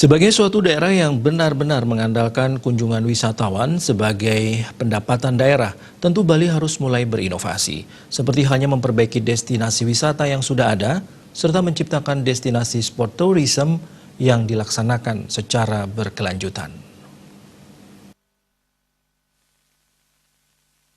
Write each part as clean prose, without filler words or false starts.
Sebagai suatu daerah yang benar-benar mengandalkan kunjungan wisatawan sebagai pendapatan daerah, tentu Bali harus mulai berinovasi, seperti hanya memperbaiki destinasi wisata yang sudah ada, serta menciptakan destinasi sport tourism yang dilaksanakan secara berkelanjutan.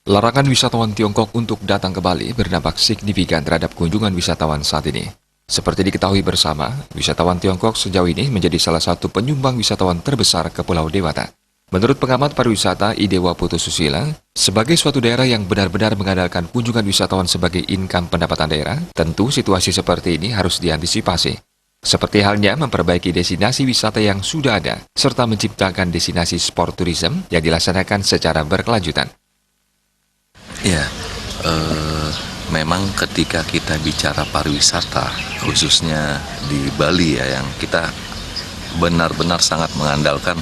Larangan wisatawan Tiongkok untuk datang ke Bali berdampak signifikan terhadap kunjungan wisatawan saat ini. Seperti diketahui bersama, wisatawan Tiongkok sejauh ini menjadi salah satu penyumbang wisatawan terbesar ke Pulau Dewata. Menurut pengamat pariwisata Idewa Putususila, sebagai suatu daerah yang benar-benar mengandalkan kunjungan wisatawan sebagai income pendapatan daerah, tentu situasi seperti ini harus diantisipasi. Seperti halnya memperbaiki destinasi wisata yang sudah ada, serta menciptakan destinasi sport tourism yang dilaksanakan secara berkelanjutan. Ya, memang ketika kita bicara pariwisata, khususnya di Bali ya, yang kita benar-benar sangat mengandalkan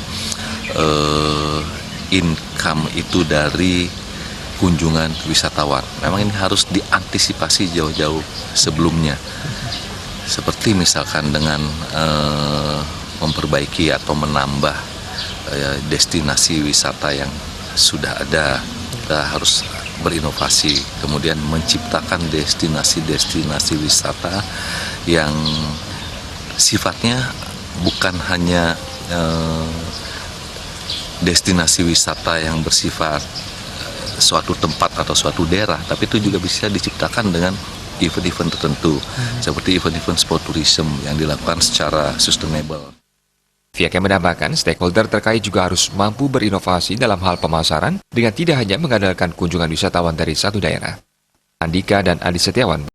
income itu dari kunjungan wisatawan. Memang ini harus diantisipasi jauh-jauh sebelumnya. Seperti misalkan dengan memperbaiki atau menambah destinasi wisata yang sudah ada, kita harus berinovasi, kemudian menciptakan destinasi-destinasi wisata yang sifatnya bukan hanya destinasi wisata yang bersifat suatu tempat atau suatu daerah, tapi itu juga bisa diciptakan dengan event-event tertentu, seperti event-event sport tourism yang dilakukan secara sustainable. Pihaknya menambahkan, stakeholder terkait juga harus mampu berinovasi dalam hal pemasaran dengan tidak hanya mengandalkan kunjungan wisatawan dari satu daerah. Andika dan Adi Setiawan